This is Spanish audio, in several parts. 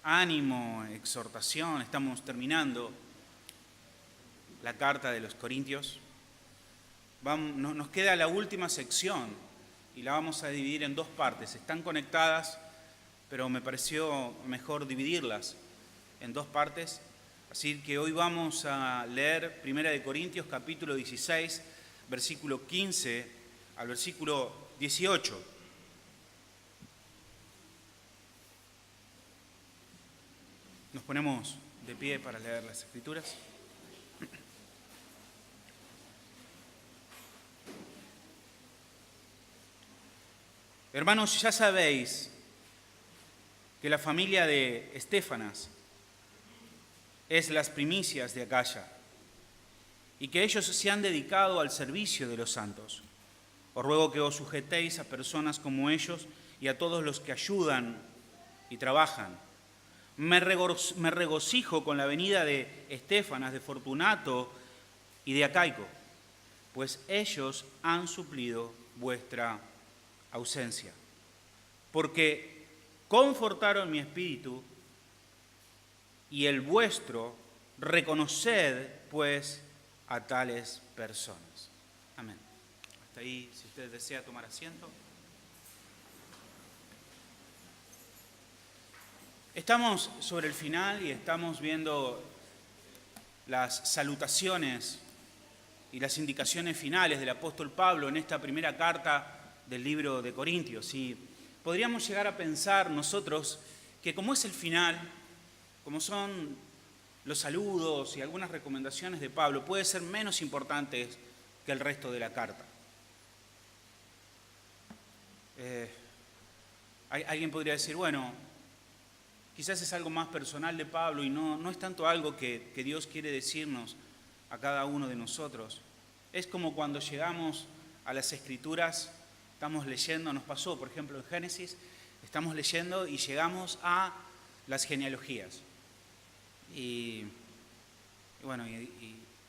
ánimo, exhortación. Estamos terminando la carta de los Corintios. Nos queda la última sección y la vamos a dividir en dos partes. Están conectadas, pero me pareció mejor dividirlas en dos partes. Así que hoy vamos a leer 1 Corintios capítulo 16, versículo 15 al versículo 18. Nos ponemos de pie para leer las Escrituras. Hermanos, ya sabéis que la familia de Estéfanas es las primicias de Acaya y que ellos se han dedicado al servicio de los santos. Os ruego que os sujetéis a personas como ellos y a todos los que ayudan y trabajan. Me regocijo con la venida de Estéfanas, de Fortunato y de Acaico, pues ellos han suplido vuestra ausencia, porque confortaron mi espíritu y el vuestro. Reconoced, pues, a tales personas. Amén. Hasta ahí, si usted desea tomar asiento. Estamos sobre el final y estamos viendo las salutaciones y las indicaciones finales del apóstol Pablo en esta primera carta del libro de Corintios. Y podríamos llegar a pensar nosotros que como es el final, como son los saludos y algunas recomendaciones de Pablo, puede ser menos importantes que el resto de la carta. Alguien podría decir, bueno, quizás es algo más personal de Pablo y no es tanto algo que Dios quiere decirnos a cada uno de nosotros. Es como cuando llegamos a las Escrituras, estamos leyendo, nos pasó, por ejemplo, en Génesis, estamos leyendo y llegamos a las genealogías. Y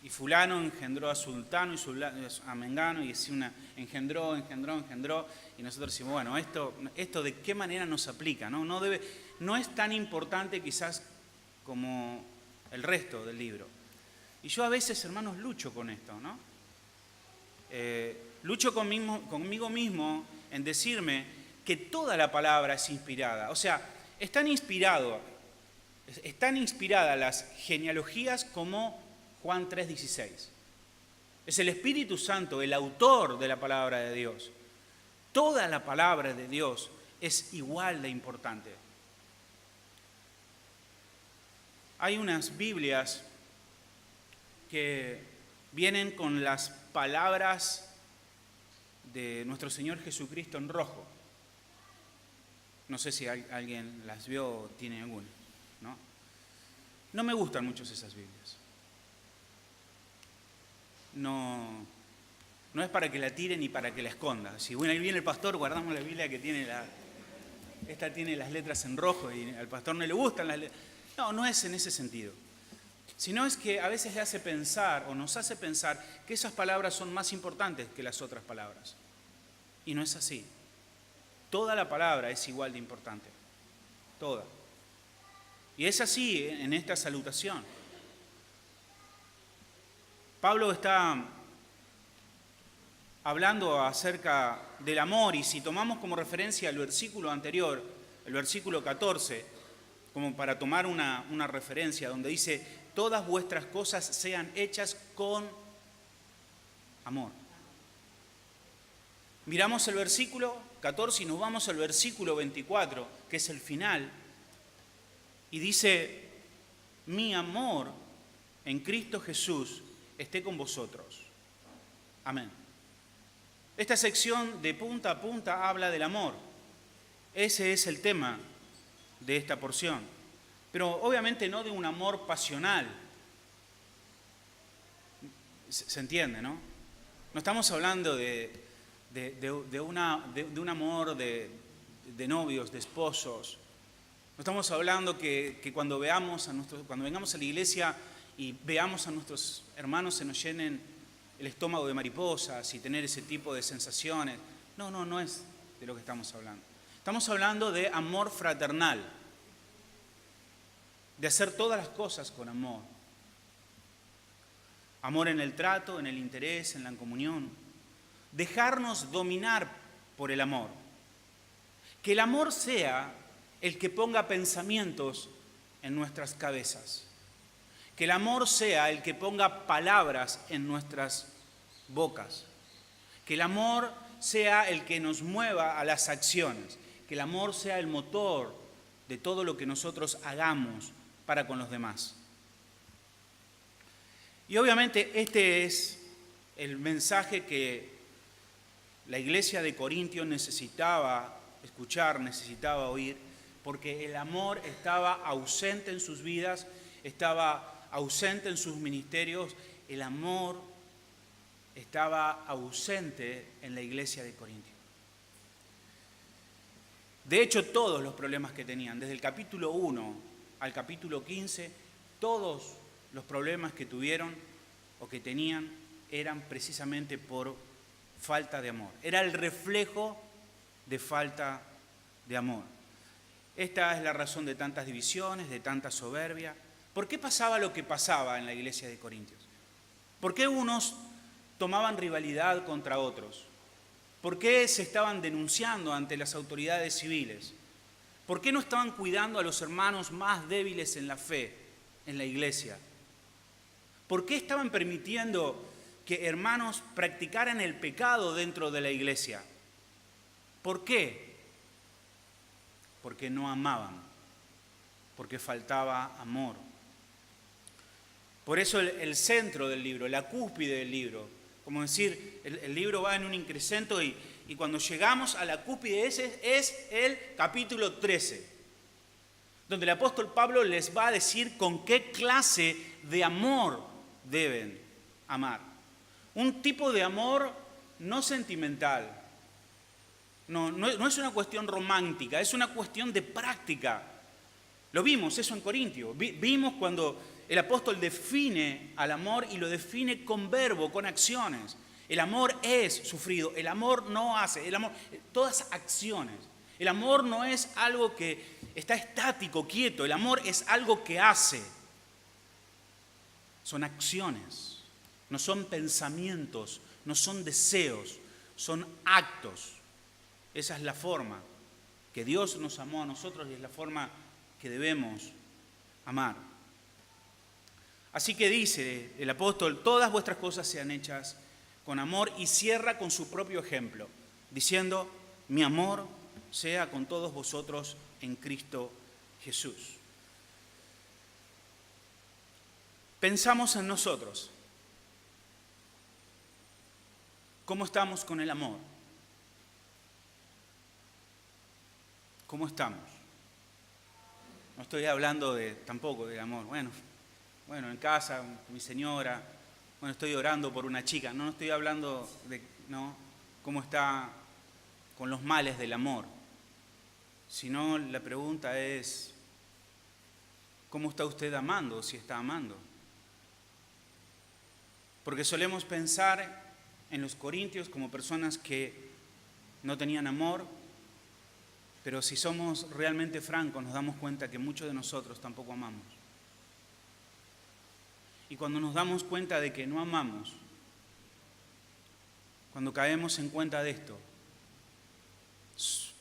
fulano engendró a sultano y a mengano, y así engendró, y nosotros decimos, bueno, esto de qué manera nos aplica, ¿no? No es tan importante quizás como el resto del libro. Y yo a veces, hermanos, lucho con esto, ¿no? Lucho conmigo mismo en decirme que toda la palabra es inspirada. O sea, están inspiradas las genealogías como Juan 3:16. Es el Espíritu Santo, el autor de la palabra de Dios. Toda la palabra de Dios es igual de importante. Hay unas Biblias que vienen con las palabras de nuestro Señor Jesucristo en rojo. No sé si alguien las vio o tiene alguna, ¿no? No me gustan mucho esas Biblias. No es para que la tiren ni para que la esconda. Si bueno, ahí viene el pastor, guardamos la Biblia que esta tiene las letras en rojo y al pastor no le gustan las letras. No es en ese sentido. Sino es que a veces le hace pensar o nos hace pensar que esas palabras son más importantes que las otras palabras. Y no es así. Toda la palabra es igual de importante. Toda. Y es así en esta salutación. Pablo está hablando acerca del amor, y si tomamos como referencia el versículo anterior, el versículo 14, como para tomar una referencia, donde dice, todas vuestras cosas sean hechas con amor. Miramos el versículo 14 y nos vamos al versículo 24, que es el final, y dice, mi amor en Cristo Jesús esté con vosotros. Amén. Esta sección de punta a punta habla del amor. Ese es el tema de esta porción. Pero obviamente no de un amor pasional. Se entiende, ¿no? No estamos hablando de un amor de novios, de esposos. No estamos hablando que cuando vengamos a la iglesia y veamos a nuestros hermanos se nos llenen el estómago de mariposas y tener ese tipo de sensaciones. No es de lo que estamos hablando. Estamos hablando de amor fraternal. de hacer todas las cosas con amor. Amor en el trato, en el interés, en la comunión. Dejarnos dominar por el amor. Que el amor sea el que ponga pensamientos en nuestras cabezas. Que el amor sea el que ponga palabras en nuestras bocas. Que el amor sea el que nos mueva a las acciones. Que el amor sea el motor de todo lo que nosotros hagamos para con los demás. Y obviamente este es el mensaje que la iglesia de Corintios necesitaba escuchar, necesitaba oír, porque el amor estaba ausente en sus vidas, estaba ausente en sus ministerios, el amor estaba ausente en la iglesia de Corintios. De hecho, todos los problemas que tenían, desde el capítulo 1 al capítulo 15, todos los problemas que tuvieron o que tenían eran precisamente por falta de amor. Era el reflejo de falta de amor. Esta es la razón de tantas divisiones, de tanta soberbia. ¿Por qué pasaba lo que pasaba en la iglesia de Corintios? ¿Por qué unos tomaban rivalidad contra otros? ¿Por qué se estaban denunciando ante las autoridades civiles? ¿Por qué no estaban cuidando a los hermanos más débiles en la fe, en la iglesia? ¿Por qué estaban permitiendo que hermanos practicaran el pecado dentro de la iglesia? ¿Por qué? Porque no amaban, porque faltaba amor. Por eso el centro del libro, la cúspide del libro, como decir, el libro va en un incremento y cuando llegamos a la cúspide ese es el capítulo 13, donde el apóstol Pablo les va a decir con qué clase de amor deben amar. Un tipo de amor no sentimental, no es una cuestión romántica, es una cuestión de práctica. Lo vimos eso en Corintios, vimos cuando el apóstol define al amor y lo define con verbo, con acciones. El amor es sufrido, el amor no hace, el amor, todas acciones. El amor no es algo que está estático, quieto, el amor es algo que hace. Son acciones, no son pensamientos, no son deseos, son actos. Esa es la forma que Dios nos amó a nosotros y es la forma que debemos amar. Así que dice el apóstol, todas vuestras cosas sean hechas con amor, y cierra con su propio ejemplo, diciendo, mi amor sea con todos vosotros en Cristo Jesús. Pensamos en nosotros. ¿Cómo estamos con el amor? ¿Cómo estamos? No estoy hablando tampoco del amor. Bueno, en casa, con mi señora, estoy orando por una chica. No estoy hablando de cómo está con los males del amor. Sino la pregunta es, ¿cómo está usted amando, si está amando? Porque solemos pensar en los corintios como personas que no tenían amor, pero si somos realmente francos nos damos cuenta que muchos de nosotros tampoco amamos. Y cuando nos damos cuenta de que no amamos, cuando caemos en cuenta de esto,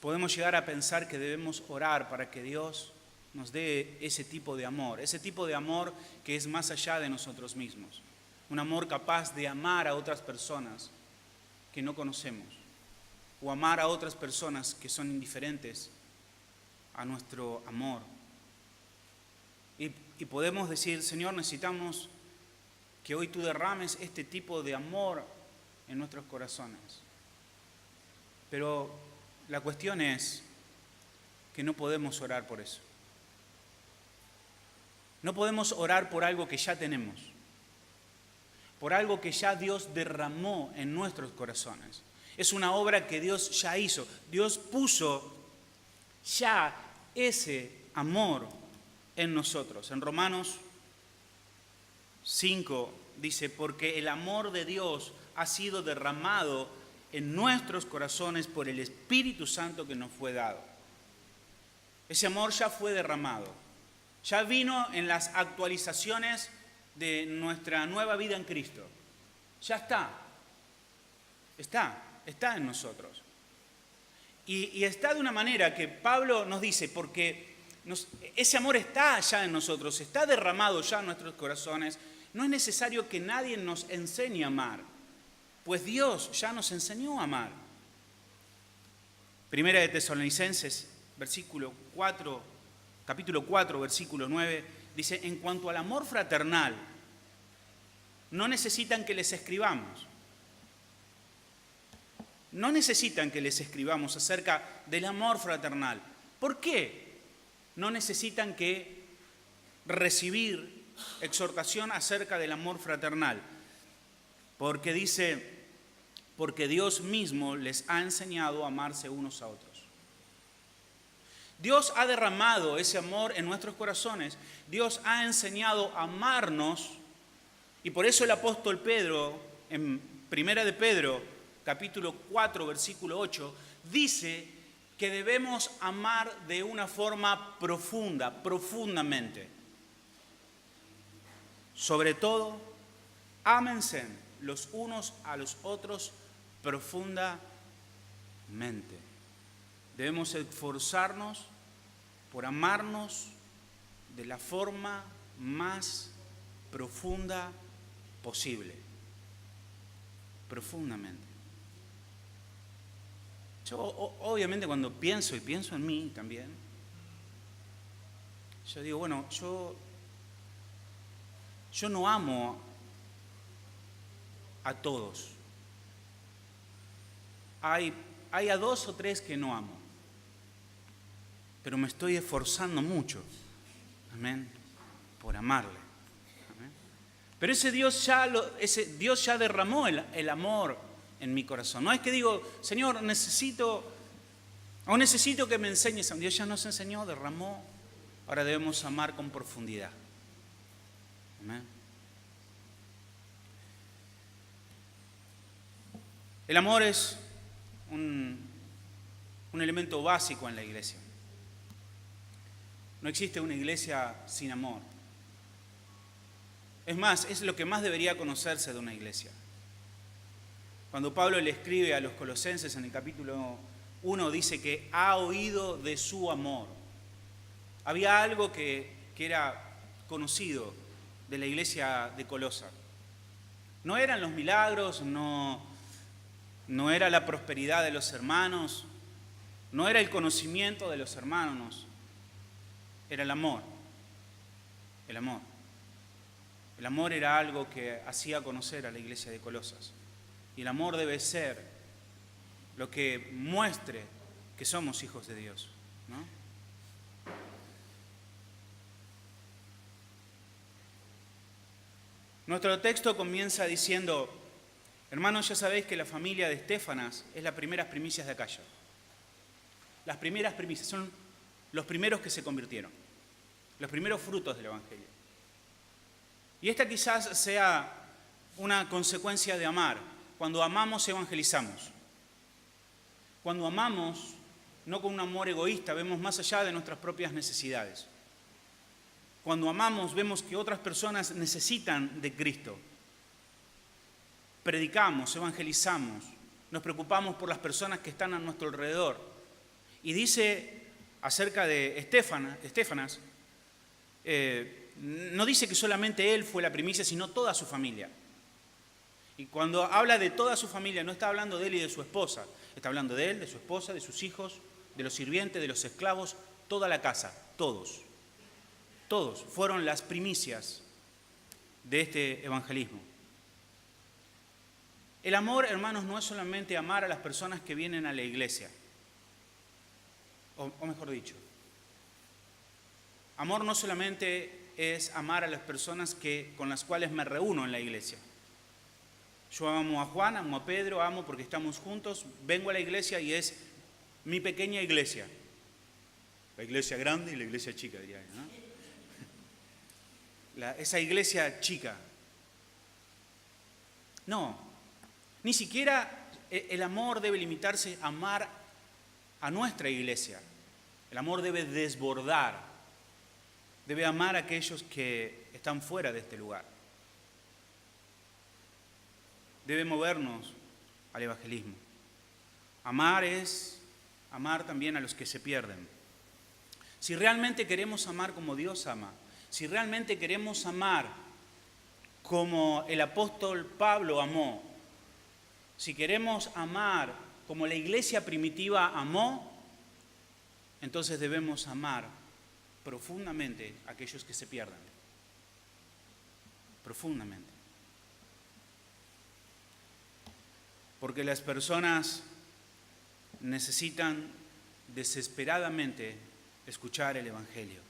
podemos llegar a pensar que debemos orar para que Dios nos dé ese tipo de amor que es más allá de nosotros mismos. Un amor capaz de amar a otras personas que no conocemos, o amar a otras personas que son indiferentes a nuestro amor. Y podemos decir, Señor, necesitamos que hoy tú derrames este tipo de amor en nuestros corazones. Pero la cuestión es que no podemos orar por eso. No podemos orar por algo que ya tenemos, por algo que ya Dios derramó en nuestros corazones. Es una obra que Dios ya hizo. Dios puso ya ese amor en nosotros. En Romanos 5 dice, porque el amor de Dios ha sido derramado en nuestros corazones por el Espíritu Santo que nos fue dado. Ese amor ya fue derramado. Ya vino en las actualizaciones de nuestra nueva vida en Cristo. Ya está. Está en nosotros. Y está de una manera que Pablo nos dice, porque ese amor está ya en nosotros, está derramado ya en nuestros corazones. No es necesario que nadie nos enseñe a amar, pues Dios ya nos enseñó a amar. Primera de Tesalonicenses, capítulo 4, versículo 9, dice: en cuanto al amor fraternal, no necesitan que les escribamos. No necesitan que les escribamos acerca del amor fraternal. ¿Por qué no necesitan que recibir exhortación acerca del amor fraternal? Porque dice, porque Dios mismo les ha enseñado a amarse unos a otros. Dios ha derramado ese amor en nuestros corazones. Dios ha enseñado a amarnos. Y por eso el apóstol Pedro, en Primera de Pedro, capítulo 4, versículo 8, dice que debemos amar de una forma profunda, profundamente. Sobre todo, ámense los unos a los otros profundamente. Debemos esforzarnos por amarnos de la forma más profunda posible. Profundamente. Yo, obviamente, cuando pienso en mí también, yo digo, bueno, yo no amo a todos. Hay a 2 o 3 que no amo, pero me estoy esforzando mucho, amén, por amarle. Amén. Pero ese Dios ya derramó el amor en mi corazón. No es que digo, Señor, necesito que me enseñes. Dios ya nos enseñó, derramó. Ahora debemos amar con profundidad. Amén. El amor es un elemento básico en la iglesia. No existe una iglesia sin amor. Es más, es lo que más debería conocerse de una iglesia. Cuando Pablo le escribe a los colosenses en el capítulo 1, dice que ha oído de su amor. Había algo que era conocido de la iglesia de Colosa. No eran los milagros, no era la prosperidad de los hermanos, no era el conocimiento de los hermanos, era el amor. El amor. El amor era algo que hacía conocer a la iglesia de Colosas. Y el amor debe ser lo que muestre que somos hijos de Dios, ¿no? Nuestro texto comienza diciendo: hermanos, ya sabéis que la familia de Estéfanas es las primeras primicias de Acaya. Las primeras primicias son los primeros que se convirtieron, los primeros frutos del Evangelio. Y esta quizás sea una consecuencia de amar. Cuando amamos, evangelizamos. Cuando amamos, no con un amor egoísta, vemos más allá de nuestras propias necesidades. Cuando amamos, vemos que otras personas necesitan de Cristo. Predicamos, evangelizamos, nos preocupamos por las personas que están a nuestro alrededor. Y dice acerca de Estéfanas, no dice que solamente él fue la primicia, sino toda su familia. Y cuando habla de toda su familia, no está hablando de él y de su esposa, está hablando de él, de su esposa, de sus hijos, de los sirvientes, de los esclavos, toda la casa, todos. Todos fueron las primicias de este evangelismo. El amor, hermanos, no es solamente amar a las personas que vienen a la iglesia. O mejor dicho, amor no solamente es amar a las personas con las cuales me reúno en la iglesia. Yo amo a Juan, amo a Pedro, amo porque estamos juntos, vengo a la iglesia y es mi pequeña iglesia. La iglesia grande y la iglesia chica, diría yo, ¿no? Esa iglesia chica. No, ni siquiera el amor debe limitarse a amar a nuestra iglesia. El amor debe desbordar debe amar a aquellos que están fuera de este lugar. Debe movernos al evangelismo. Amar es amar también a los que se pierden. Si realmente queremos amar como Dios ama, si realmente queremos amar como el apóstol Pablo amó, si queremos amar como la iglesia primitiva amó, entonces debemos amar profundamente a aquellos que se pierdan. Profundamente. Porque las personas necesitan desesperadamente escuchar el Evangelio.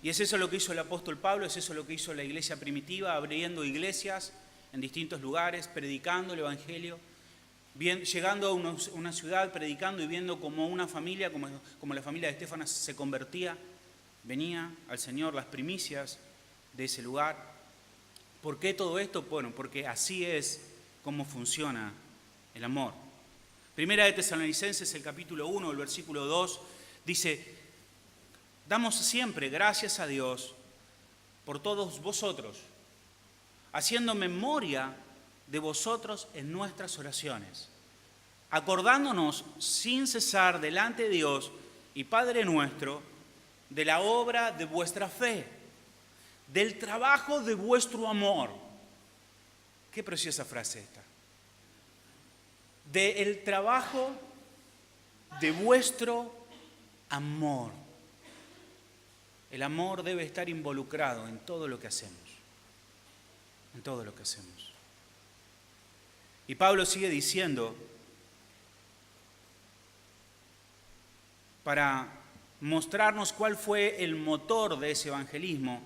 Y es eso lo que hizo el apóstol Pablo, es eso lo que hizo la iglesia primitiva, abriendo iglesias en distintos lugares, predicando el Evangelio, llegando a una ciudad, predicando y viendo cómo una familia, como la familia de Estéfanas, se convertía, venía al Señor, las primicias de ese lugar. ¿Por qué todo esto? Bueno, porque así es como funciona el amor. Primera de Tesalonicenses, el capítulo 1, el versículo 2, dice: damos siempre gracias a Dios por todos vosotros, haciendo memoria de vosotros en nuestras oraciones, acordándonos sin cesar delante de Dios y Padre nuestro de la obra de vuestra fe, del trabajo de vuestro amor. Qué preciosa frase esta. Del trabajo de vuestro amor. El amor debe estar involucrado en todo lo que hacemos. En todo lo que hacemos. Y Pablo sigue diciendo, para mostrarnos cuál fue el motor de ese evangelismo,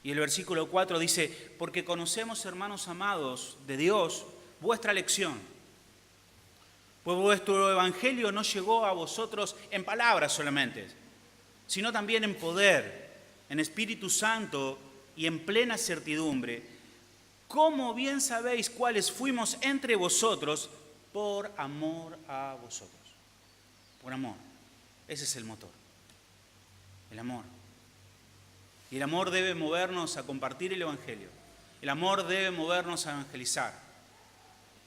y el versículo 4 dice: porque conocemos, hermanos amados de Dios, vuestra elección. Pues vuestro evangelio no llegó a vosotros en palabras solamente, sino también en poder, en Espíritu Santo y en plena certidumbre, como bien sabéis cuáles fuimos entre vosotros por amor a vosotros. Por amor. Ese es el motor. El amor. Y el amor debe movernos a compartir el evangelio. El amor debe movernos a evangelizar.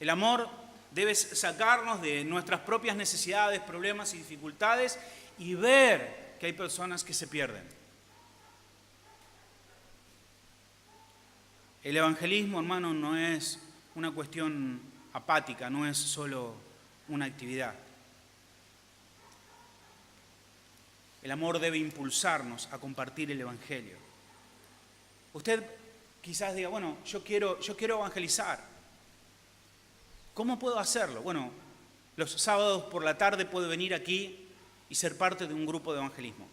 El amor debe sacarnos de nuestras propias necesidades, problemas y dificultades y ver que hay personas que se pierden. El evangelismo, hermano, no es una cuestión apática, no es solo una actividad. El amor debe impulsarnos a compartir el evangelio. Usted quizás diga, bueno, yo quiero evangelizar. ¿Cómo puedo hacerlo? Bueno, los sábados por la tarde puede venir aquí y ser parte de un grupo de evangelismo.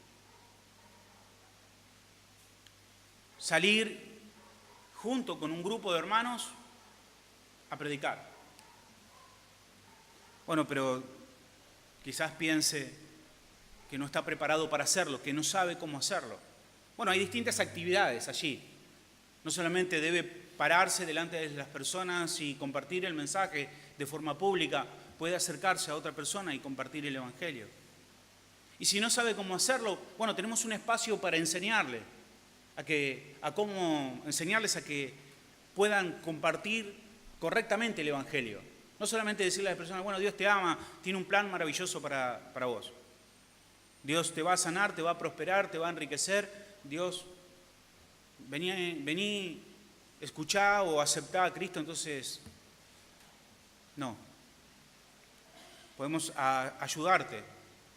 Salir junto con un grupo de hermanos a predicar. Bueno, pero quizás piense que no está preparado para hacerlo, que no sabe cómo hacerlo. Bueno, hay distintas actividades allí. No solamente debe pararse delante de las personas y compartir el mensaje de forma pública, puede acercarse a otra persona y compartir el evangelio. Y si no sabe cómo hacerlo, bueno, tenemos un espacio para enseñarles a que puedan compartir correctamente el evangelio. No solamente decirle a las personas, bueno, Dios te ama, tiene un plan maravilloso para vos. Dios te va a sanar, te va a prosperar, te va a enriquecer. Dios, vení, escuchá o aceptá a Cristo. Entonces, no. Podemos ayudarte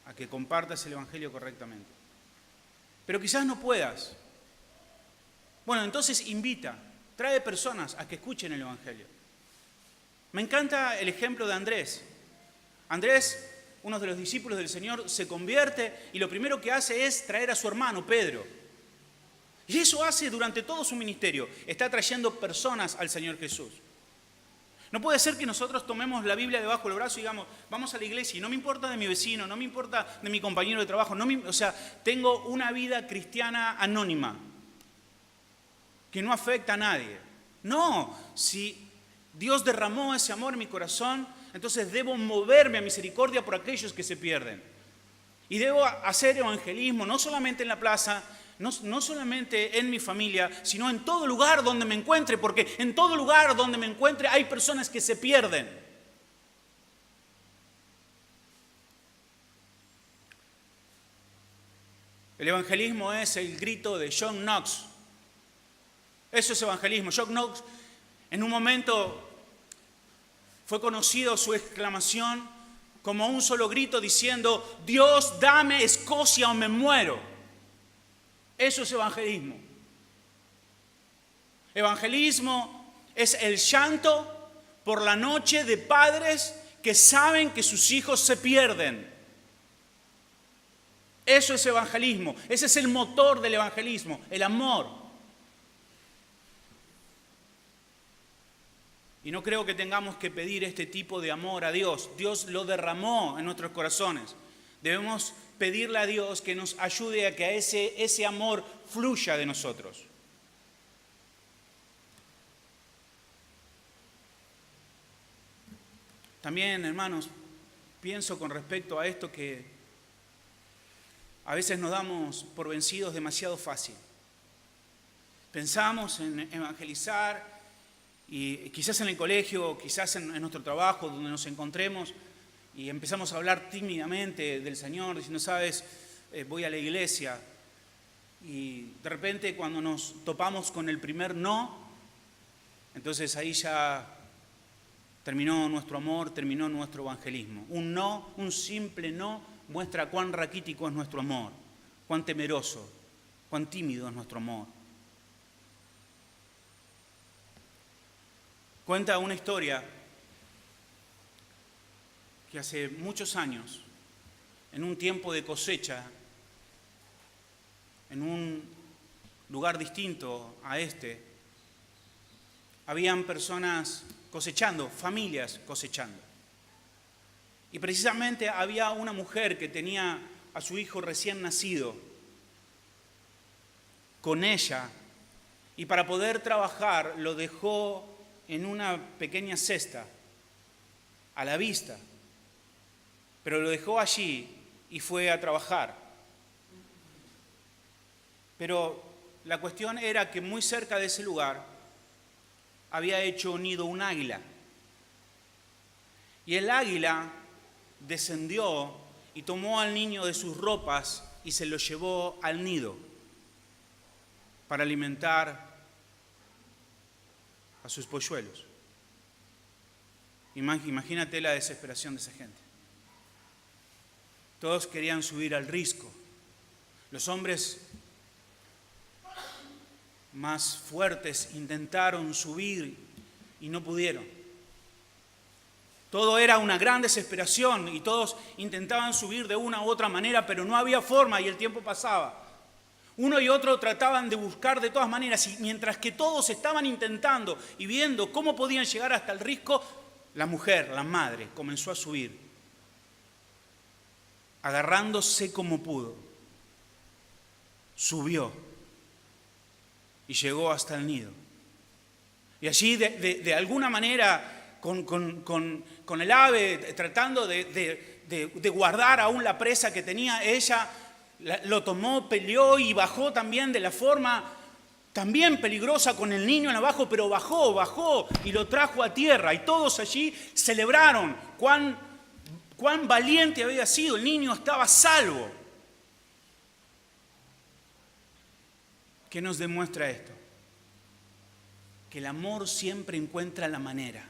a que compartas el evangelio correctamente. Pero quizás no puedas. Bueno, entonces invita, trae personas a que escuchen el evangelio. Me encanta el ejemplo de Andrés. Andrés, uno de los discípulos del Señor, se convierte y lo primero que hace es traer a su hermano Pedro. Y eso hace durante todo su ministerio. Está trayendo personas al Señor Jesús. No puede ser que nosotros tomemos la Biblia debajo del brazo y digamos, vamos a la iglesia y no me importa de mi vecino, no me importa de mi compañero de trabajo, tengo una vida cristiana anónima que no afecta a nadie. No, si Dios derramó ese amor en mi corazón, entonces debo moverme a misericordia por aquellos que se pierden. Y debo hacer evangelismo, no solamente en la plaza, no solamente en mi familia, sino en todo lugar donde me encuentre, porque en todo lugar donde me encuentre hay personas que se pierden. El evangelismo es el grito de John Knox. Eso es evangelismo. John Knox, en un momento, fue conocido su exclamación como un solo grito diciendo: Dios, dame Escocia o me muero. Eso es evangelismo. Evangelismo es el llanto por la noche de padres que saben que sus hijos se pierden. Eso es evangelismo. Ese es el motor del evangelismo, el amor. Y no creo que tengamos que pedir este tipo de amor a Dios. Dios lo derramó en nuestros corazones. Debemos pedirle a Dios que nos ayude a que ese amor fluya de nosotros. También, hermanos, pienso con respecto a esto que a veces nos damos por vencidos demasiado fácil. Pensamos en evangelizar y quizás en el colegio, quizás en nuestro trabajo, donde nos encontremos, y empezamos a hablar tímidamente del Señor, diciendo, sabes, voy a la iglesia. Y de repente cuando nos topamos con el primer no, entonces ahí ya terminó nuestro amor, terminó nuestro evangelismo. Un no, un simple no, muestra cuán raquítico es nuestro amor, cuán temeroso, cuán tímido es nuestro amor. Cuenta una historia que hace muchos años, en un tiempo de cosecha, en un lugar distinto a este, habían personas cosechando, familias cosechando. Y precisamente había una mujer que tenía a su hijo recién nacido con ella, y para poder trabajar lo dejó en una pequeña cesta a la vista, pero lo dejó allí y fue a trabajar. Pero la cuestión era que muy cerca de ese lugar había hecho nido un águila. Y el águila descendió y tomó al niño de sus ropas y se lo llevó al nido para alimentar a sus polluelos. Imagínate la desesperación de esa gente. Todos querían subir al risco. Los hombres más fuertes intentaron subir y no pudieron. Todo era una gran desesperación y todos intentaban subir de una u otra manera, pero no había forma y el tiempo pasaba. Uno y otro trataban de buscar de todas maneras, y mientras que todos estaban intentando y viendo cómo podían llegar hasta el risco, la mujer, la madre, comenzó a subir, agarrándose como pudo. Subió y llegó hasta el nido. Y allí, de alguna manera, con el ave, tratando de guardar aún la presa que tenía, ella lo tomó, peleó y bajó también de la forma también peligrosa con el niño en abajo, pero bajó y lo trajo a tierra. Y todos allí celebraron cuán valiente había sido. El niño estaba salvo. ¿Qué nos demuestra esto? Que el amor siempre encuentra la manera.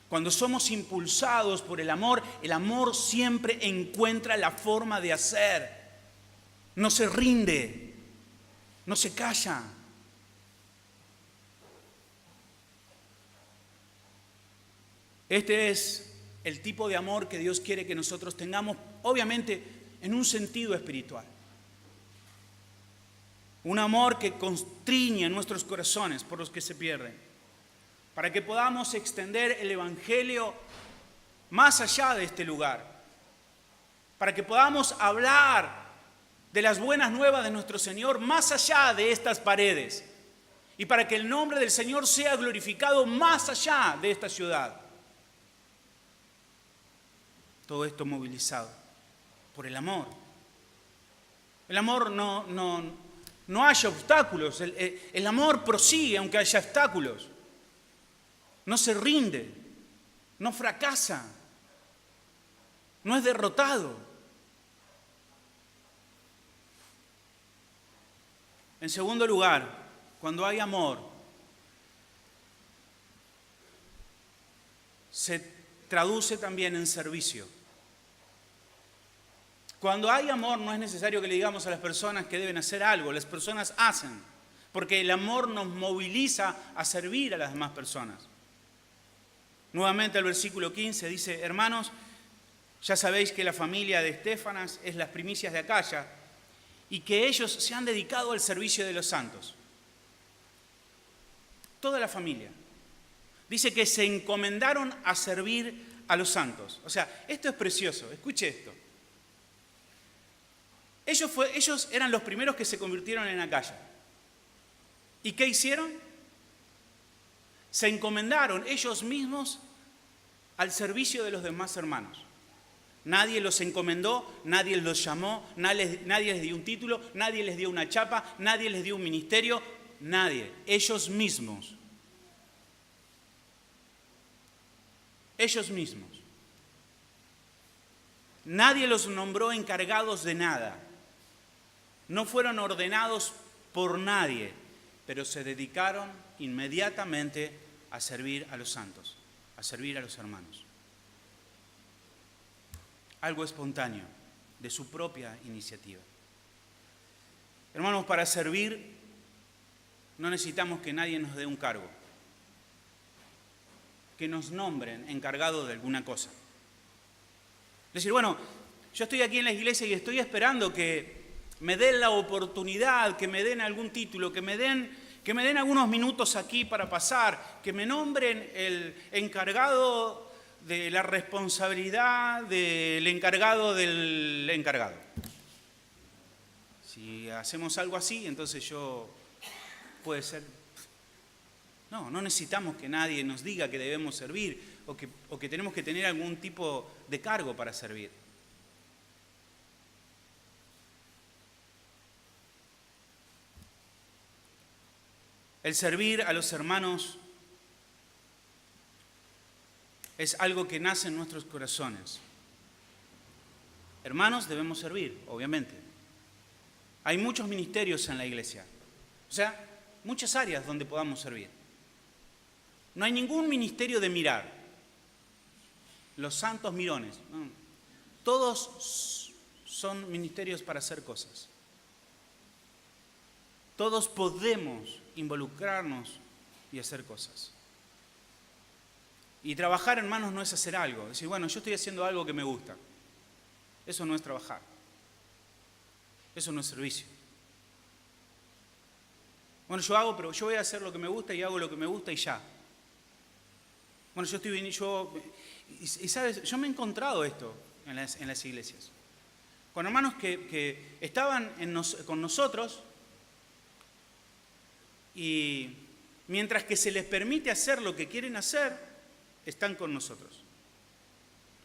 Cuando somos impulsados por el amor siempre encuentra la forma de hacer. No se rinde, no se calla. Este es el tipo de amor que Dios quiere que nosotros tengamos, obviamente en un sentido espiritual. Un amor que constriñe nuestros corazones por los que se pierden, para que podamos extender el Evangelio más allá de este lugar, para que podamos hablar de las buenas nuevas de nuestro Señor más allá de estas paredes, y para que el nombre del Señor sea glorificado más allá de esta ciudad. Todo esto movilizado Por el amor. El amor no haya obstáculos. El amor prosigue aunque haya obstáculos. No se rinde. No fracasa. No es derrotado. En segundo lugar, cuando hay amor, se traduce también en servicio. Cuando hay amor no es necesario que le digamos a las personas que deben hacer algo, las personas hacen, porque el amor nos moviliza a servir a las demás personas. Nuevamente el versículo 15 dice, hermanos, ya sabéis que la familia de Estéfanas es las primicias de Acaya y que ellos se han dedicado al servicio de los santos. Toda la familia. Dice que se encomendaron a servir a los santos. O sea, esto es precioso, escuche esto. Ellos eran los primeros que se convirtieron en Acaya. ¿Y qué hicieron? Se encomendaron ellos mismos al servicio de los demás hermanos. Nadie los encomendó, nadie los llamó, nadie les dio un título, nadie les dio una chapa, nadie les dio un ministerio, nadie. Ellos mismos. Ellos mismos. Nadie los nombró encargados de nada. No fueron ordenados por nadie, pero se dedicaron inmediatamente a servir a los santos, a servir a los hermanos. Algo espontáneo, de su propia iniciativa. Hermanos, para servir no necesitamos que nadie nos dé un cargo, que nos nombren encargados de alguna cosa. Es decir, bueno, yo estoy aquí en la iglesia y estoy esperando que me den la oportunidad, que me den algún título, que me den algunos minutos aquí para pasar, que me nombren el encargado de la responsabilidad del encargado del encargado. Si hacemos algo así, entonces puede ser. No necesitamos que nadie nos diga que debemos servir o que tenemos que tener algún tipo de cargo para servir. El servir a los hermanos es algo que nace en nuestros corazones. Hermanos, debemos servir, obviamente. Hay muchos ministerios en la iglesia, o sea, muchas áreas donde podamos servir. No hay ningún ministerio de mirar. Los santos mirones. No. Todos son ministerios para hacer cosas. Todos podemos involucrarnos y hacer cosas. Y trabajar, hermanos, no es hacer algo. Decir, bueno, yo estoy haciendo algo que me gusta. Eso no es trabajar. Eso no es servicio. Bueno, pero yo voy a hacer lo que me gusta y hago lo que me gusta y ya. Bueno, y sabes, yo me he encontrado esto en las iglesias. Con hermanos que estaban con nosotros y mientras que se les permite hacer lo que quieren hacer, están con nosotros.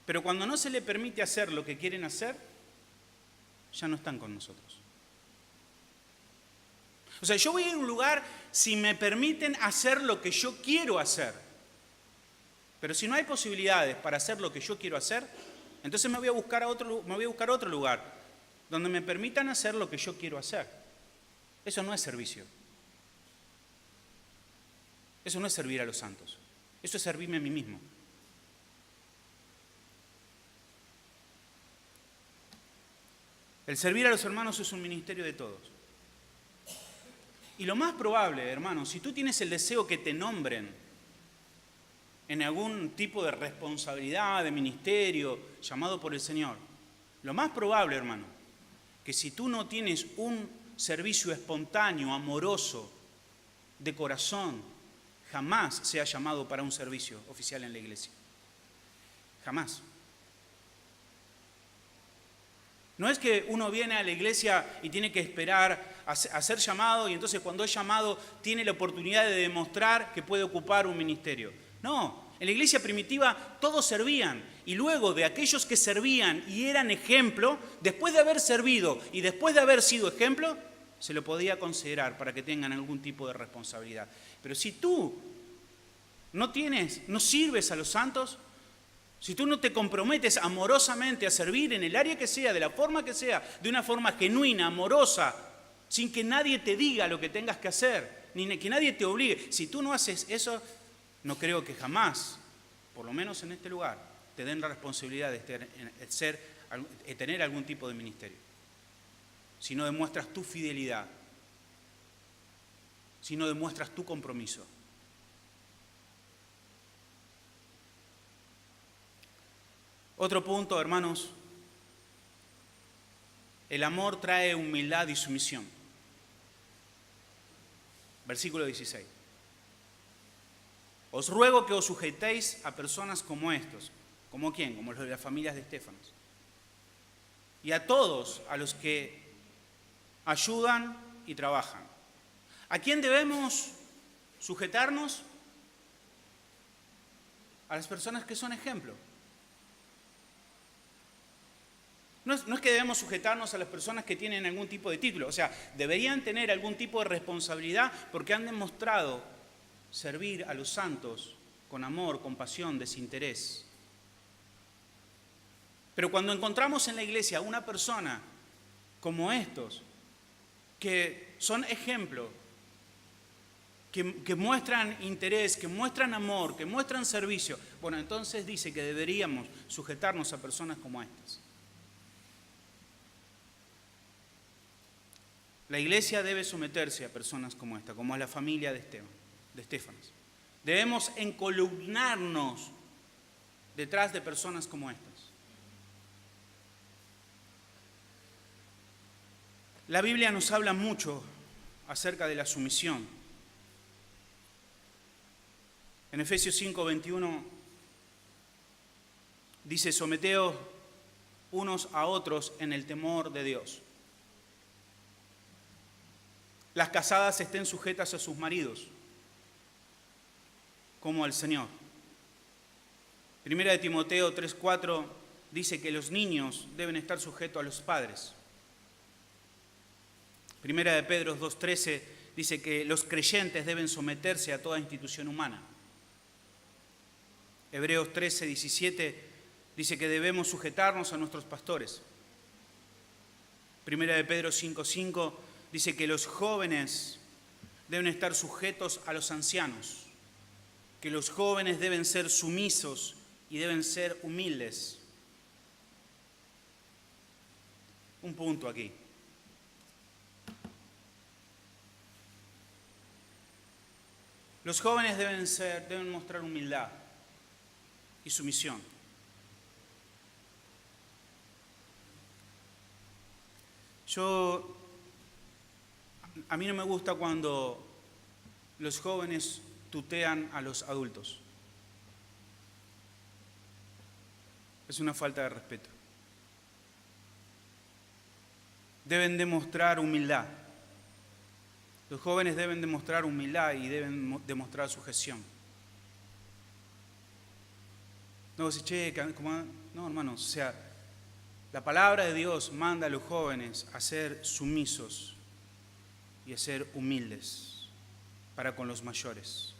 Pero cuando no se les permite hacer lo que quieren hacer, ya no están con nosotros. O sea, yo voy a ir a un lugar si me permiten hacer lo que yo quiero hacer. Pero si no hay posibilidades para hacer lo que yo quiero hacer, entonces me voy a buscar otro lugar donde me permitan hacer lo que yo quiero hacer. Eso no es servicio. Eso no es servir a los santos. Eso es servirme a mí mismo. El servir a los hermanos es un ministerio de todos. Y lo más probable, hermanos, si tú tienes el deseo que te nombren en algún tipo de responsabilidad, de ministerio, llamado por el Señor, lo más probable, hermano, que si tú no tienes un servicio espontáneo, amoroso, de corazón, jamás sea llamado para un servicio oficial en la iglesia. Jamás. No es que uno viene a la iglesia y tiene que esperar a ser llamado y entonces cuando es llamado tiene la oportunidad de demostrar que puede ocupar un ministerio. No, En la iglesia primitiva todos servían y luego de aquellos que servían y eran ejemplo, después de haber servido y después de haber sido ejemplo, se lo podía considerar para que tengan algún tipo de responsabilidad. Pero si tú no sirves a los santos, si tú no te comprometes amorosamente a servir en el área que sea, de la forma que sea, de una forma genuina, amorosa, sin que nadie te diga lo que tengas que hacer, ni que nadie te obligue, si tú no haces eso, no creo que jamás, por lo menos en este lugar, te den la responsabilidad de tener algún tipo de ministerio. Si no demuestras tu fidelidad, si no demuestras tu compromiso. Otro punto, hermanos, el amor trae humildad y sumisión. Versículo 16. Os ruego que os sujetéis a personas como estos. ¿Como quién? Como los de las familias de Estéfanas. Y a todos a los que ayudan y trabajan. ¿A quién debemos sujetarnos? A las personas que son ejemplo. No es que debemos sujetarnos a las personas que tienen algún tipo de título, o sea, deberían tener algún tipo de responsabilidad porque han demostrado servir a los santos con amor, compasión, desinterés. Pero cuando encontramos en la iglesia una persona como estos, que son ejemplo, que muestran interés, que muestran amor, que muestran servicio, bueno, entonces dice que deberíamos sujetarnos a personas como estas. La iglesia debe someterse a personas como esta, como a la familia de Estéfanas. Debemos encolumnarnos detrás de personas como estas. La Biblia nos habla mucho acerca de la sumisión. En Efesios 5:21 dice: someteos unos a otros en el temor de Dios. Las casadas estén sujetas a sus maridos, como al Señor. Primera de Timoteo 3:4 dice que los niños deben estar sujetos a los padres. Primera de Pedro 2:13 dice que los creyentes deben someterse a toda institución humana. Hebreos 13:17 dice que debemos sujetarnos a nuestros pastores. Primera de Pedro 5:5 dice que los jóvenes deben estar sujetos a los ancianos, que los jóvenes deben ser sumisos y deben ser humildes. Un punto aquí. Los jóvenes deben mostrar humildad y sumisión. A mí no me gusta cuando los jóvenes tutean a los adultos. Es una falta de respeto. Deben demostrar humildad. Los jóvenes deben demostrar humildad y deben demostrar sujeción. No, no, hermanos, o sea, la palabra de Dios manda a los jóvenes a ser sumisos y a ser humildes para con los mayores.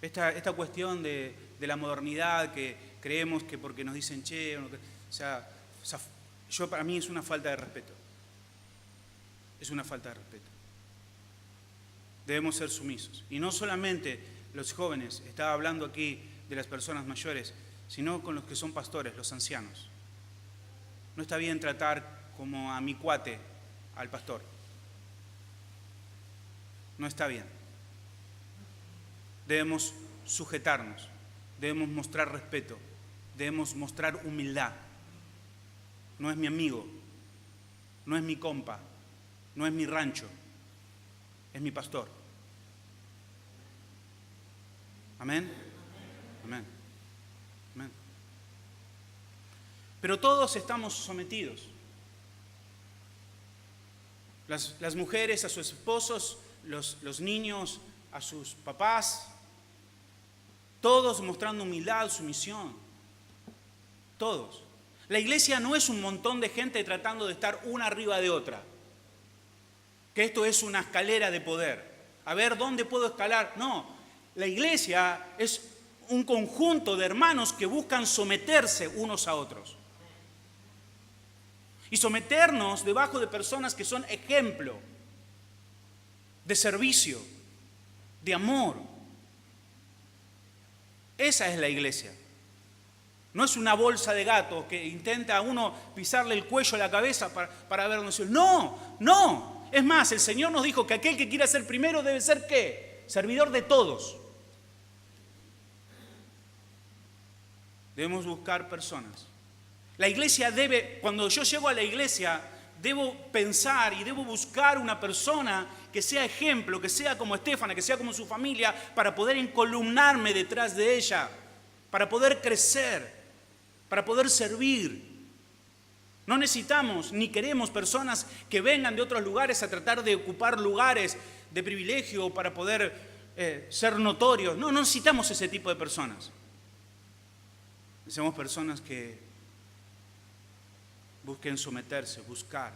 Esta cuestión de la modernidad, que creemos que porque nos dicen che, para mí es una falta de respeto. Es una falta de respeto. Debemos ser sumisos. Y no solamente los jóvenes, estaba hablando aquí de las personas mayores, sino con los que son pastores, los ancianos. No está bien tratar como a mi cuate al pastor. No está bien. Debemos sujetarnos, debemos mostrar respeto, debemos mostrar humildad. No es mi amigo, no es mi compa, no es mi rancho, es mi pastor. Amén. Amén. Amén. Pero todos estamos sometidos. Las mujeres a sus esposos, los niños a sus papás, Todos mostrando humildad, sumisión. Todos. La iglesia no es un montón de gente tratando de estar una arriba de otra. Que esto es una escalera de poder. A ver, ¿dónde puedo escalar? No, la iglesia es un conjunto de hermanos que buscan someterse unos a otros. Y someternos debajo de personas que son ejemplo de servicio, de amor. Esa es la iglesia. No es una bolsa de gato que intenta a uno pisarle el cuello a la cabeza para ver dónde se... No, no. Es más, el Señor nos dijo que aquel que quiera ser primero debe ser ¿qué? Servidor de todos. Debemos buscar personas. La iglesia debe, cuando yo llego a la iglesia, debo pensar y debo buscar una persona que sea ejemplo, que sea como Estéfana, que sea como su familia, para poder encolumnarme detrás de ella, para poder crecer, para poder servir. No necesitamos ni queremos personas que vengan de otros lugares a tratar de ocupar lugares de privilegio para poder ser notorios. No necesitamos ese tipo de personas. Necesitamos personas que busquen someterse, buscar,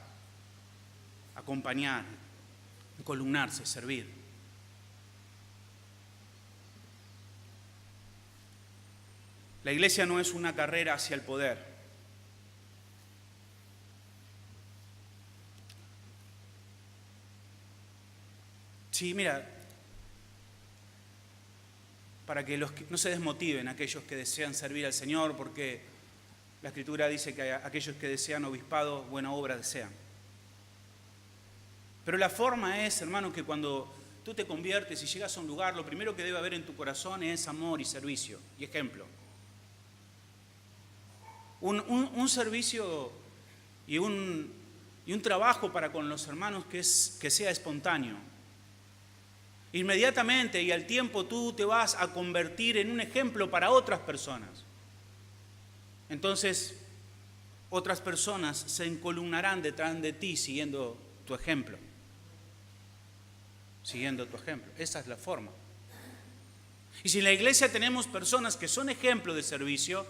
acompañar, columnarse, servir. La iglesia no es una carrera hacia el poder. Sí, mira, para que no se desmotiven aquellos que desean servir al Señor, porque la Escritura dice que aquellos que desean obispado, buena obra desean. Pero la forma es, hermano, que cuando tú te conviertes y llegas a un lugar, lo primero que debe haber en tu corazón es amor y servicio y ejemplo. Un servicio y un trabajo para con los hermanos que sea espontáneo. Inmediatamente y al tiempo tú te vas a convertir en un ejemplo para otras personas. Entonces, otras personas se encolumnarán detrás de ti siguiendo tu ejemplo. Siguiendo tu ejemplo. Esa es la forma. Y si en la iglesia tenemos personas que son ejemplo de servicio,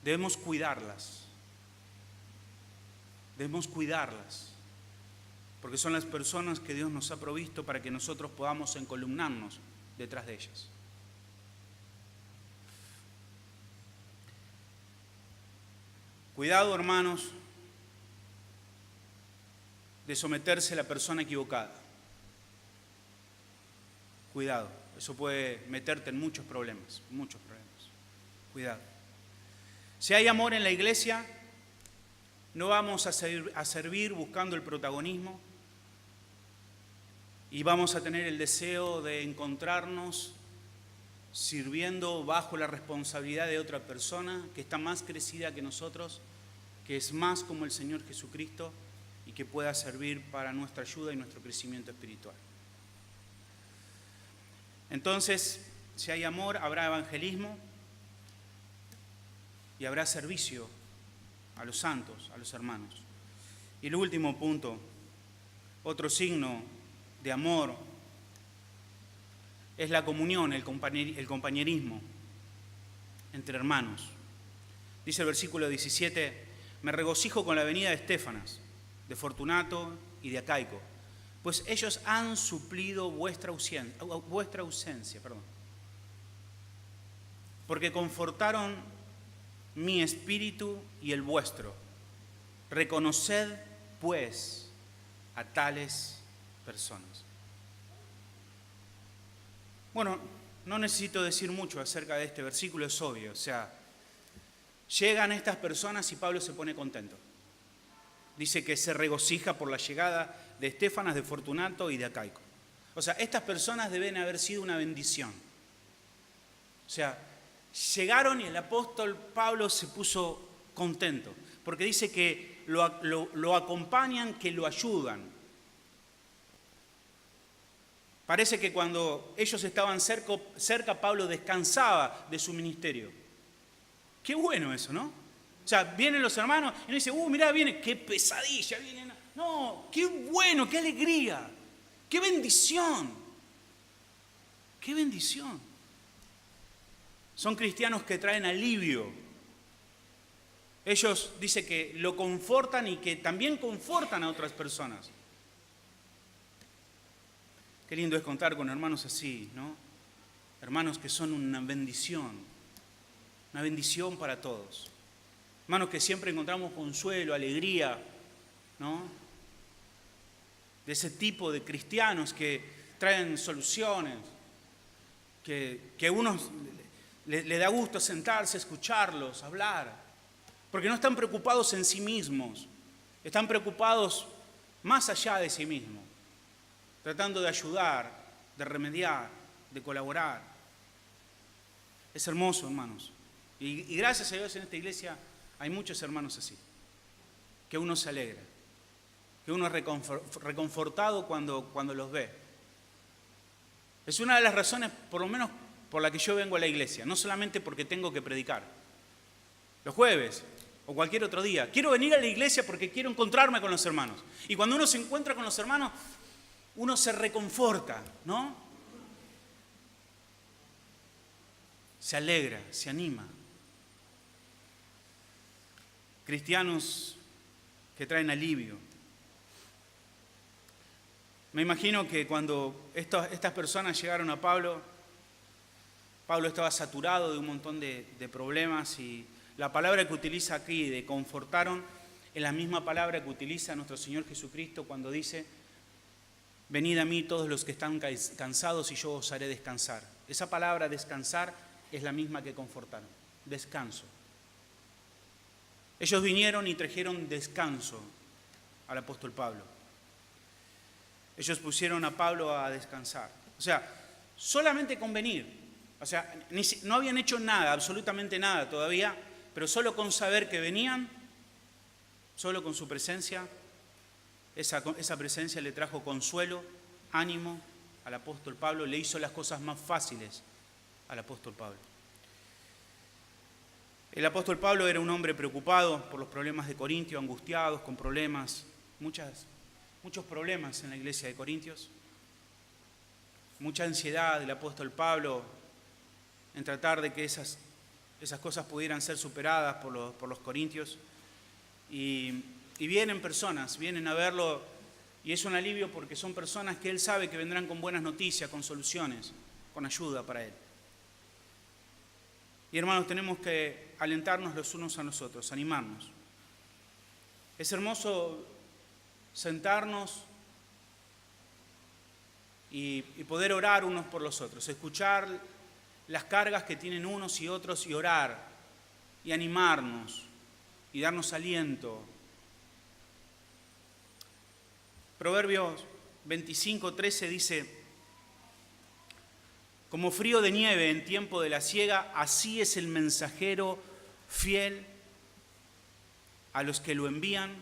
debemos cuidarlas. Debemos cuidarlas. Porque son las personas que Dios nos ha provisto para que nosotros podamos encolumnarnos detrás de ellas. Cuidado, hermanos, de someterse a la persona equivocada. Cuidado, eso puede meterte en muchos problemas, muchos problemas. Cuidado. Si hay amor en la iglesia, no vamos a servir buscando el protagonismo y vamos a tener el deseo de encontrarnos sirviendo bajo la responsabilidad de otra persona que está más crecida que nosotros, que es más como el Señor Jesucristo y que pueda servir para nuestra ayuda y nuestro crecimiento espiritual. Entonces, si hay amor, habrá evangelismo y habrá servicio a los santos, a los hermanos. Y el último punto, otro signo de amor, es la comunión, el compañerismo entre hermanos. Dice el versículo 17, me regocijo con la venida de Estéfanas, de Fortunato y de Acaico, pues ellos han suplido vuestra ausencia, porque confortaron mi espíritu y el vuestro. Reconoced, pues, a tales personas. Bueno, no necesito decir mucho acerca de este versículo, es obvio. O sea, llegan estas personas y Pablo se pone contento. Dice que se regocija por la llegada de Estéfanas, de Fortunato y de Acaico. O sea, estas personas deben haber sido una bendición. O sea, llegaron y el apóstol Pablo se puso contento, porque dice que lo acompañan, que lo ayudan. Parece que cuando ellos estaban cerca, Pablo descansaba de su ministerio. Qué bueno eso, ¿no? O sea, vienen los hermanos y uno dice, mirá, viene, qué pesadilla, viene. No, qué bueno, qué alegría, qué bendición. Qué bendición. Son cristianos que traen alivio. Ellos dicen que lo confortan y que también confortan a otras personas. Qué lindo es contar con hermanos así, ¿no? Hermanos que son una bendición para todos. Hermanos que siempre encontramos consuelo, alegría, ¿no? De ese tipo de cristianos que traen soluciones, que a unos le da gusto sentarse, escucharlos, hablar, porque no están preocupados en sí mismos, están preocupados más allá de sí mismos, tratando de ayudar, de remediar, de colaborar. Es hermoso, hermanos. Y gracias a Dios en esta iglesia hay muchos hermanos así, que uno se alegra, que uno es reconfortado cuando los ve. Es una de las razones, por lo menos, por la que yo vengo a la iglesia, no solamente porque tengo que predicar. Los jueves o cualquier otro día. Quiero venir a la iglesia porque quiero encontrarme con los hermanos. Y cuando uno se encuentra con los hermanos, uno se reconforta, ¿no? Se alegra, se anima. Cristianos que traen alivio. Me imagino que cuando estas personas llegaron a Pablo estaba saturado de un montón de problemas y la palabra que utiliza aquí de confortaron es la misma palabra que utiliza nuestro Señor Jesucristo cuando dice: venid a mí todos los que están cansados y yo os haré descansar. Esa palabra descansar es la misma que confortaron, descanso. Ellos vinieron y trajeron descanso al apóstol Pablo. Ellos pusieron a Pablo a descansar. O sea, solamente con venir. O sea, no habían hecho nada, absolutamente nada todavía, pero solo con saber que venían, solo con su presencia, esa presencia le trajo consuelo, ánimo al apóstol Pablo, le hizo las cosas más fáciles al apóstol Pablo. El apóstol Pablo era un hombre preocupado por los problemas de Corintio, angustiados, con problemas, muchos problemas en la iglesia de Corintios, mucha ansiedad del apóstol Pablo en tratar de que esas cosas pudieran ser superadas por los corintios. Y vienen personas, vienen a verlo y es un alivio porque son personas que él sabe que vendrán con buenas noticias, con soluciones, con ayuda para él. Y hermanos, tenemos que alentarnos los unos a los otros, animarnos. Es hermoso sentarnos y poder orar unos por los otros, escuchar las cargas que tienen unos y otros y orar y animarnos y darnos aliento. Proverbios 25:13 dice: como frío de nieve en tiempo de la siega, así es el mensajero fiel a los que lo envían,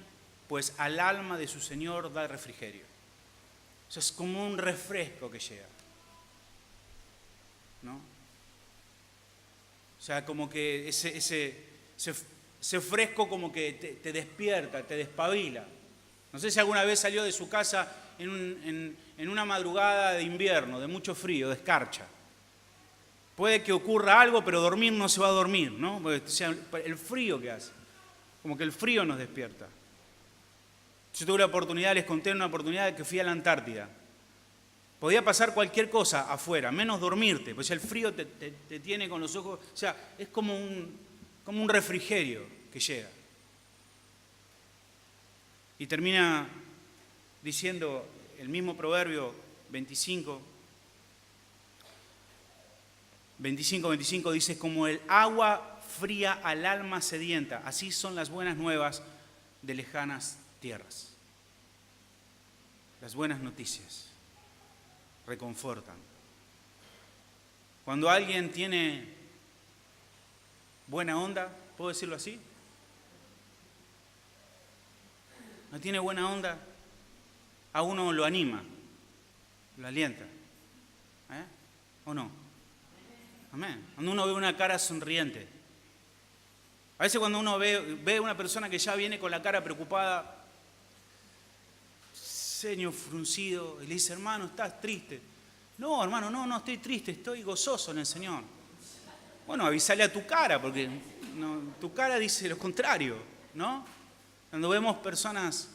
pues al alma de su Señor da refrigerio. O sea, es como un refresco que llega, ¿no? O sea, como que ese fresco como que te despierta, te despabila. No sé si alguna vez salió de su casa en una madrugada de invierno, de mucho frío, de escarcha. Puede que ocurra algo, pero dormir no se va a dormir, ¿no? Porque, o sea, el frío que hace, como que el frío nos despierta. Yo tuve la oportunidad, les conté una oportunidad de que fui a la Antártida. Podía pasar cualquier cosa afuera, menos dormirte, pues el frío te tiene con los ojos, o sea, es como un refrigerio que llega. Y termina diciendo el mismo Proverbio 25, dice: como el agua fría al alma sedienta, así son las buenas nuevas de lejanas tierras. Las buenas noticias reconfortan. Cuando alguien tiene buena onda, ¿puedo decirlo así? No tiene buena onda, a uno lo anima, lo alienta. ¿O no? Amén. Cuando uno ve una cara sonriente. A veces cuando uno ve una persona que ya viene con la cara preocupada, ceño fruncido, y le dice: hermano, ¿estás triste? No, hermano, no estoy triste, estoy gozoso en el Señor. Bueno, avísale a tu cara, porque no, tu cara dice lo contrario, ¿no? Cuando vemos personas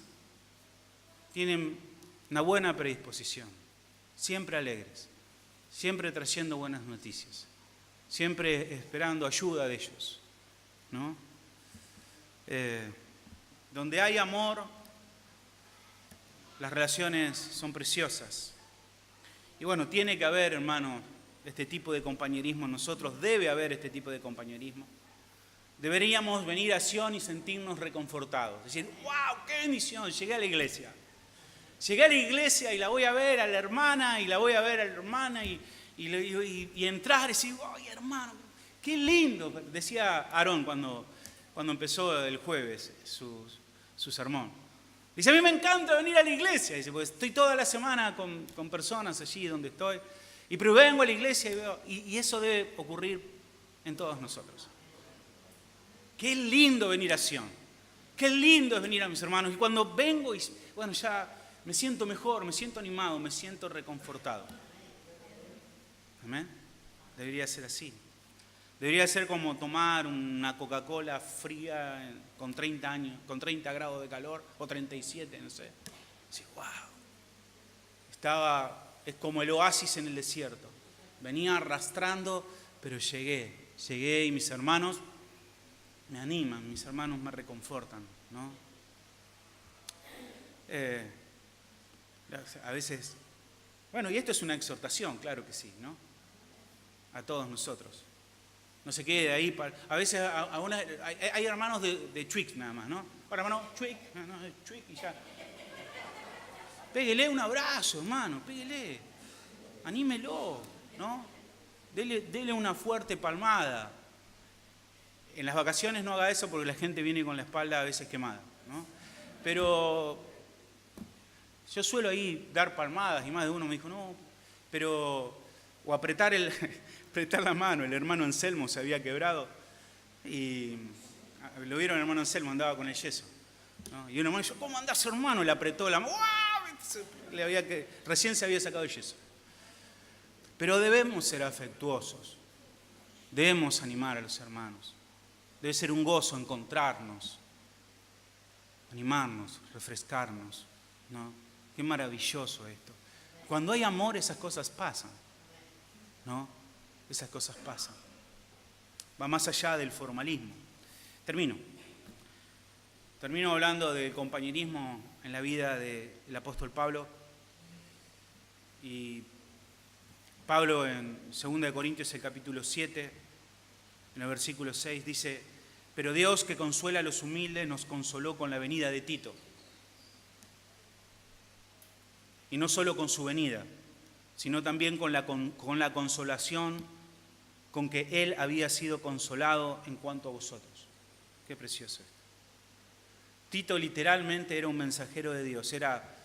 tienen una buena predisposición, siempre alegres, siempre trayendo buenas noticias, siempre esperando ayuda de ellos, ¿no? Donde hay amor, las relaciones son preciosas. Y bueno, tiene que haber, hermano, este tipo de compañerismo en nosotros, debe haber este tipo de compañerismo. Deberíamos venir a Sion y sentirnos reconfortados, decir, ¡wow, qué bendición! Llegué a la iglesia. Llegué a la iglesia y la voy a ver a la hermana, y la voy a ver a la hermana, y entrar y decir, ¡ay, hermano! ¡Qué lindo! Decía Aarón cuando empezó el jueves su sermón. Dice, a mí me encanta venir a la iglesia. Dice, pues estoy toda la semana con personas allí donde estoy. Pero vengo a la iglesia y veo, y eso debe ocurrir en todos nosotros. Qué lindo venir a Sion. Qué lindo es venir a mis hermanos. Y cuando vengo, bueno, ya me siento mejor, me siento animado, me siento reconfortado. Amén. Debería ser así. Debería ser como tomar una Coca-Cola fría con 30 grados de calor, o 37, no sé. Así, wow. Es como el oasis en el desierto. Venía arrastrando, pero llegué y mis hermanos me animan, mis hermanos me reconfortan, ¿no? A veces, bueno, y esto es una exhortación, claro que sí, ¿no? A todos nosotros. No se quede ahí. A veces hay hermanos de Twix nada más, ¿no? Ahora, hermano, Twix y ya. Péguele un abrazo, hermano, péguele. Anímelo, ¿no? Dele una fuerte palmada. En las vacaciones no haga eso porque la gente viene con la espalda a veces quemada, ¿no? Pero yo suelo ahí dar palmadas y más de uno me dijo, no, pero... O apretar la mano. El hermano Anselmo se había quebrado y lo vieron, el hermano Anselmo andaba con el yeso, ¿no? Y un hermano dijo, ¿cómo andás, hermano? Le apretó la mano. Recién se había sacado el yeso. Pero debemos ser afectuosos. Debemos animar a los hermanos. Debe ser un gozo encontrarnos, animarnos, refrescarnos, ¿no? Qué maravilloso esto. Cuando hay amor, esas cosas pasan, ¿no? Esas cosas pasan. Va más allá del formalismo. Termino hablando del compañerismo en la vida del apóstol Pablo. Y Pablo en 2 Corintios, el capítulo 7, en el versículo 6, dice, pero Dios que consuela a los humildes nos consoló con la venida de Tito. Y no solo con su venida, sino también con la consolación con que él había sido consolado en cuanto a vosotros. Qué precioso esto. Tito literalmente era un mensajero de Dios, era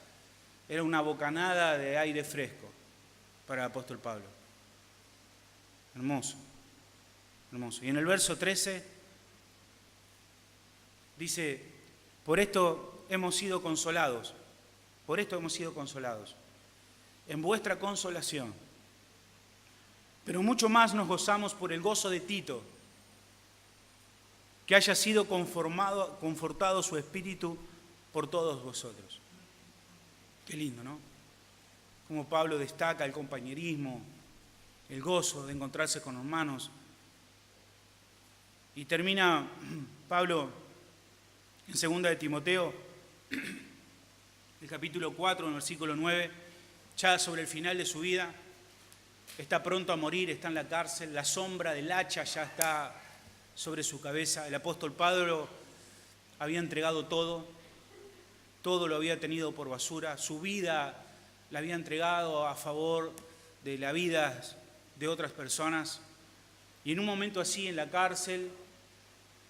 una bocanada de aire fresco para el apóstol Pablo. Hermoso, hermoso. Y en el verso 13 dice, por esto hemos sido consolados, en vuestra consolación. Pero mucho más nos gozamos por el gozo de Tito, que haya sido confortado su espíritu por todos vosotros. Qué lindo, ¿no? Como Pablo destaca el compañerismo, el gozo de encontrarse con hermanos. Y termina Pablo en 2 Timoteo, el capítulo 4, en el versículo 9, ya sobre el final de su vida, está pronto a morir, está en la cárcel, la sombra del hacha ya está sobre su cabeza. El apóstol Pablo había entregado todo lo había tenido por basura, su vida la había entregado a favor de la vida de otras personas. Y en un momento así, en la cárcel,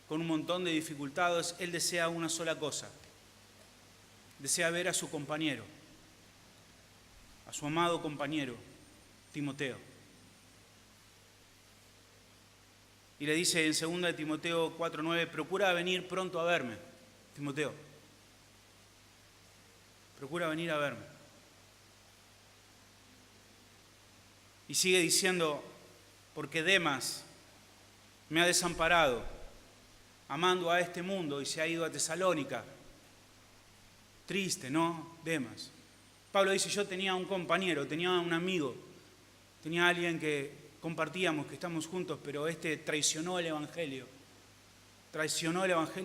con un montón de dificultades, él desea una sola cosa. Desea ver a su compañero, a su amado compañero, Timoteo. Y le dice en 2 Timoteo 4:9, procura venir pronto a verme, Timoteo. Procura venir a verme. Y sigue diciendo, porque Demas me ha desamparado, amando a este mundo, y se ha ido a Tesalónica. Triste, ¿no? Demas. Pablo dice, yo tenía un compañero, tenía un amigo, tenía alguien que compartíamos, que estamos juntos, pero este traicionó el Evangelio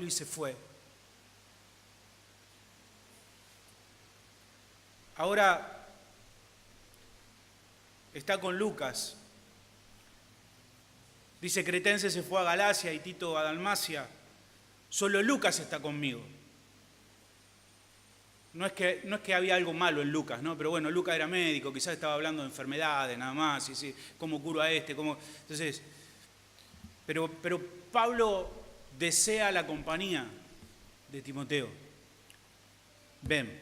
y se fue. Ahora está con Lucas. Dice, Cretense se fue a Galacia y Tito a Dalmacia. Solo Lucas está conmigo. No es que había algo malo en Lucas, ¿no? Pero bueno, Lucas era médico, quizás estaba hablando de enfermedades nada más, y sí, cómo curo a este, cómo... Entonces, pero Pablo desea la compañía de Timoteo. Ven.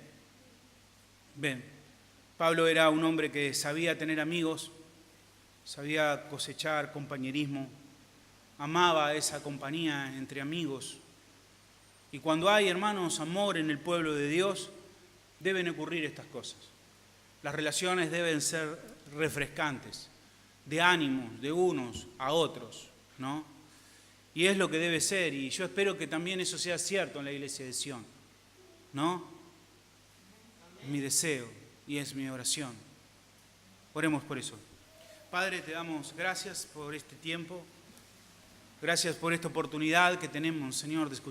Pablo era un hombre que sabía tener amigos, sabía cosechar compañerismo, amaba esa compañía entre amigos. Y cuando hay, hermanos, amor en el pueblo de Dios, deben ocurrir estas cosas. Las relaciones deben ser refrescantes, de ánimos, de unos a otros, ¿no? Y es lo que debe ser, y yo espero que también eso sea cierto en la iglesia de Sion, ¿no? Es mi deseo y es mi oración. Oremos por eso. Padre, te damos gracias por este tiempo, gracias por esta oportunidad que tenemos, Señor, de escuchar